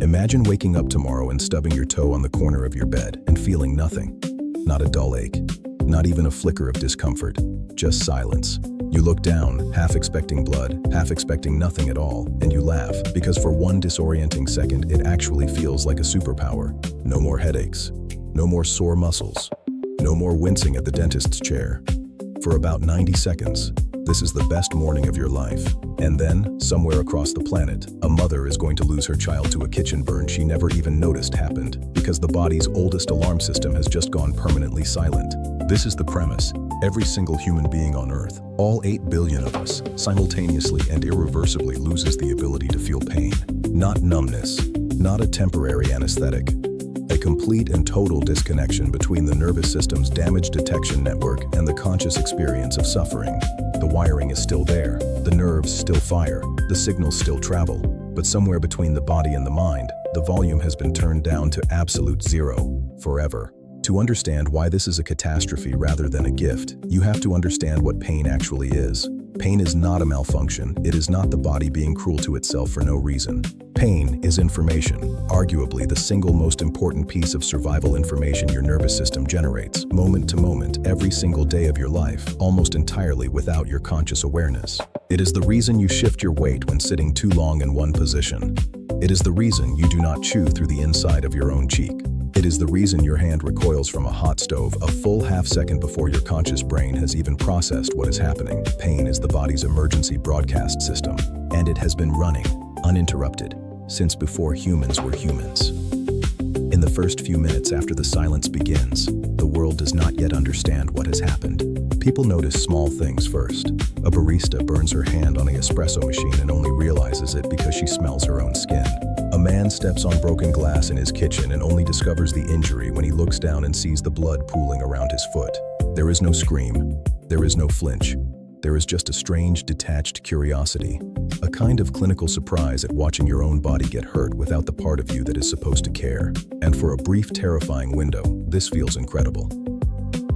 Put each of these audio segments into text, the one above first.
Imagine waking up tomorrow and stubbing your toe on the corner of your bed and feeling nothing. Not a dull ache, not even a flicker of discomfort, just silence. You look down, half expecting blood, half expecting nothing at all, and you laugh because for one disorienting second it actually feels like a superpower. No more headaches, no more sore muscles, no more wincing at the dentist's chair. For about 90 seconds, this is the best morning of your life. And then, somewhere across the planet, a mother is going to lose her child to a kitchen burn she never even noticed happened because the body's oldest alarm system has just gone permanently silent. This is the premise. Every single human being on Earth, all 8 billion of us, simultaneously and irreversibly loses the ability to feel pain. Not numbness, not a temporary anesthetic. A complete and total disconnection between the nervous system's damage detection network and the conscious experience of suffering. The wiring is still there, the nerves still fire, the signals still travel, but somewhere between the body and the mind, the volume has been turned down to absolute zero, forever. To understand why this is a catastrophe rather than a gift, you have to understand what pain actually is. Pain is not a malfunction. It is not the body being cruel to itself for no reason. Pain is information, arguably the single most important piece of survival information your nervous system generates, moment to moment, every single day of your life, almost entirely without your conscious awareness. It is the reason you shift your weight when sitting too long in one position. It is the reason you do not chew through the inside of your own cheek. It is the reason your hand recoils from a hot stove a full half-second before your conscious brain has even processed what is happening. Pain is the body's emergency broadcast system, and it has been running, uninterrupted, since before humans were humans. In the first few minutes after the silence begins, the world does not yet understand what has happened. People notice small things first. A barista burns her hand on an espresso machine and only realizes it because she smells her own skin. A man steps on broken glass in his kitchen and only discovers the injury when he looks down and sees the blood pooling around his foot. There is no scream. There is no flinch. There is just a strange, detached curiosity, a kind of clinical surprise at watching your own body get hurt without the part of you that is supposed to care. And for a brief, terrifying window, this feels incredible.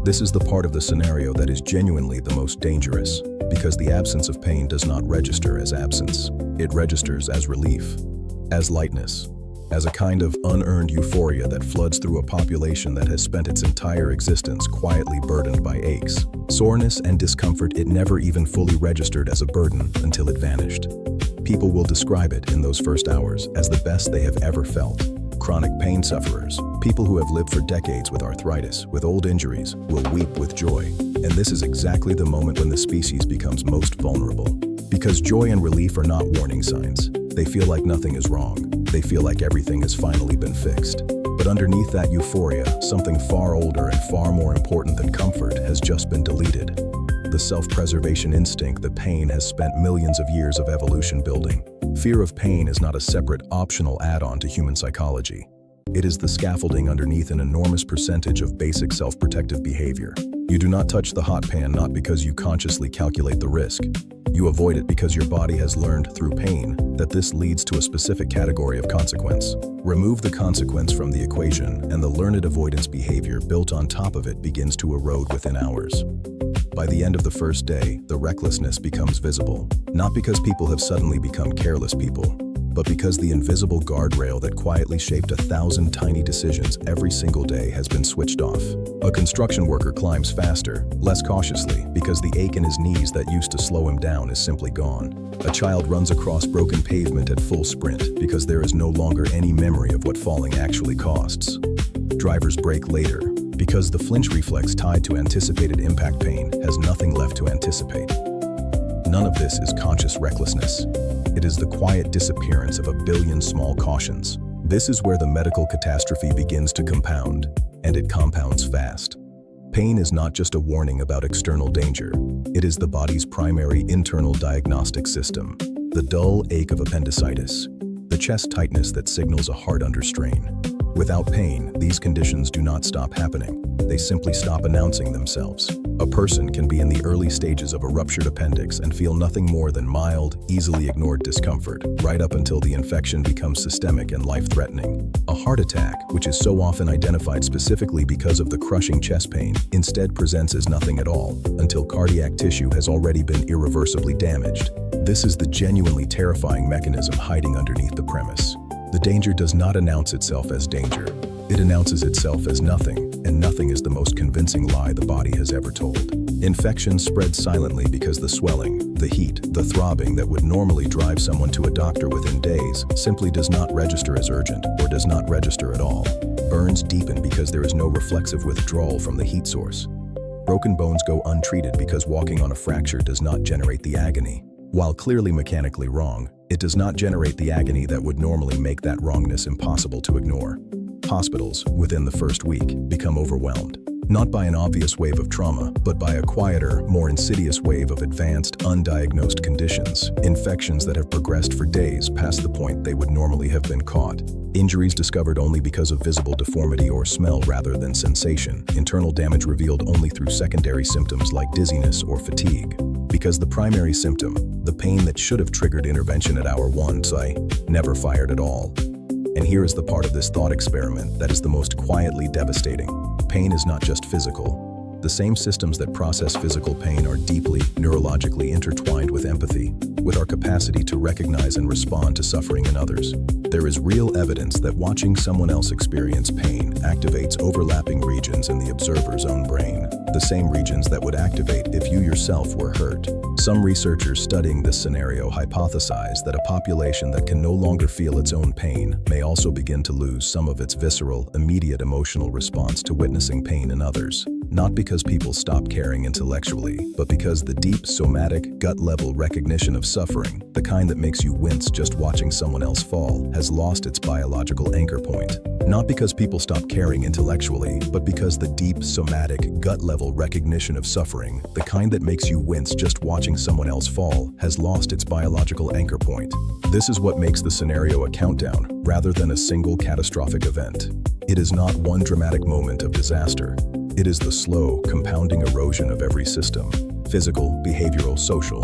This is the part of the scenario that is genuinely the most dangerous, because the absence of pain does not register as absence. It registers as relief, as lightness, as a kind of unearned euphoria that floods through a population that has spent its entire existence quietly burdened by aches, soreness, and discomfort it never even fully registered as a burden until it vanished. People will describe it in those first hours as the best they have ever felt. Chronic pain sufferers, people who have lived for decades with arthritis, with old injuries, will weep with joy. And this is exactly the moment when the species becomes most vulnerable. Because joy and relief are not warning signs. They feel like nothing is wrong. They feel like everything has finally been fixed. But underneath that euphoria, something far older and far more important than comfort has just been deleted. The self-preservation instinct that pain has spent millions of years of evolution building. Fear of pain is not a separate, optional add-on to human psychology. It is the scaffolding underneath an enormous percentage of basic self-protective behavior. You do not touch the hot pan not because you consciously calculate the risk. You avoid it because your body has learned through pain that this leads to a specific category of consequence. Remove the consequence from the equation, and the learned avoidance behavior built on top of it begins to erode within hours. By the end of the first day, the recklessness becomes visible, not because people have suddenly become careless people, but because the invisible guardrail that quietly shaped 1,000 tiny decisions every single day has been switched off. A construction worker climbs faster, less cautiously, because the ache in his knees that used to slow him down is simply gone. A child runs across broken pavement at full sprint because there is no longer any memory of what falling actually costs. Drivers brake later because the flinch reflex tied to anticipated impact pain has nothing left to anticipate. None of this is conscious recklessness. It is the quiet disappearance of a billion small cautions. This is where the medical catastrophe begins to compound, and it compounds fast. Pain is not just a warning about external danger. It is the body's primary internal diagnostic system. The dull ache of appendicitis, the chest tightness that signals a heart under strain. Without pain, these conditions do not stop happening. They simply stop announcing themselves. A person can be in the early stages of a ruptured appendix and feel nothing more than mild, easily ignored discomfort, right up until the infection becomes systemic and life-threatening. A heart attack, which is so often identified specifically because of the crushing chest pain, instead presents as nothing at all, until cardiac tissue has already been irreversibly damaged. This is the genuinely terrifying mechanism hiding underneath the premise. The danger does not announce itself as danger. It announces itself as nothing, and nothing is the most convincing lie the body has ever told. Infection spreads silently because the swelling, the heat, the throbbing that would normally drive someone to a doctor within days simply does not register as urgent or does not register at all. Burns deepen because there is no reflexive withdrawal from the heat source. Broken bones go untreated because walking on a fracture does not generate the agony. While clearly mechanically wrong, it does not generate the agony that would normally make that wrongness impossible to ignore. Hospitals, within the first week, become overwhelmed. Not by an obvious wave of trauma, but by a quieter, more insidious wave of advanced, undiagnosed conditions, infections that have progressed for days past the point they would normally have been caught, injuries discovered only because of visible deformity or smell rather than sensation, internal damage revealed only through secondary symptoms like dizziness or fatigue. Because the primary symptom, the pain that should have triggered intervention at hour 1, never fired at all. And here is the part of this thought experiment that is the most quietly devastating. Pain is not just physical. The same systems that process physical pain are deeply, neurologically intertwined with empathy, with our capacity to recognize and respond to suffering in others. There is real evidence that watching someone else experience pain activates overlapping regions in the observer's own brain, the same regions that would activate if you yourself were hurt. Some researchers studying this scenario hypothesize that a population that can no longer feel its own pain may also begin to lose some of its visceral, immediate emotional response to witnessing pain in others. Not because people stop caring intellectually, but because the deep, somatic, gut-level recognition of suffering, the kind that makes you wince just watching someone else fall, has lost its biological anchor point. Not because people stop caring intellectually, but because the deep, somatic, gut-level recognition of suffering, the kind that makes you wince just watching someone else fall, has lost its biological anchor point. This is what makes the scenario a countdown, rather than a single catastrophic event. It is not one dramatic moment of disaster. It is the slow, compounding erosion of every system, physical, behavioral, social,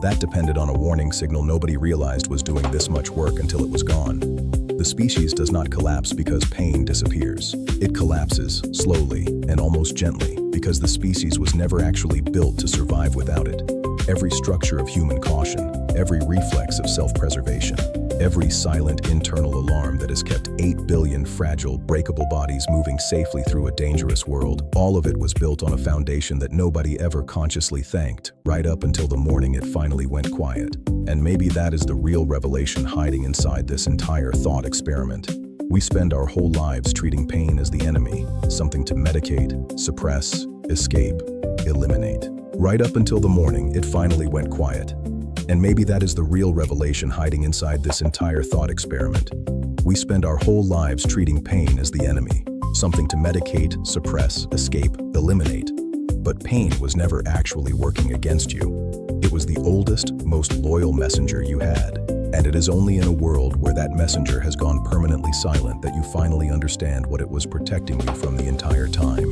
that depended on a warning signal nobody realized was doing this much work until it was gone. The species does not collapse because pain disappears. It collapses, slowly and almost gently, because the species was never actually built to survive without it. Every structure of human caution, every reflex of self-preservation, every silent internal alarm that has kept 8 billion fragile, breakable bodies moving safely through a dangerous world, all of it was built on a foundation that nobody ever consciously thanked, right up until the morning it finally went quiet. And maybe that is the real revelation hiding inside this entire thought experiment. We spend our whole lives treating pain as the enemy, something to medicate, suppress, escape, eliminate. Right up until the morning it finally went quiet. And maybe that is the real revelation hiding inside this entire thought experiment. We spend our whole lives treating pain as the enemy, something to medicate, suppress, escape, eliminate. But pain was never actually working against you. It was the oldest, most loyal messenger you had. And it is only in a world where that messenger has gone permanently silent that you finally understand what it was protecting you from the entire time.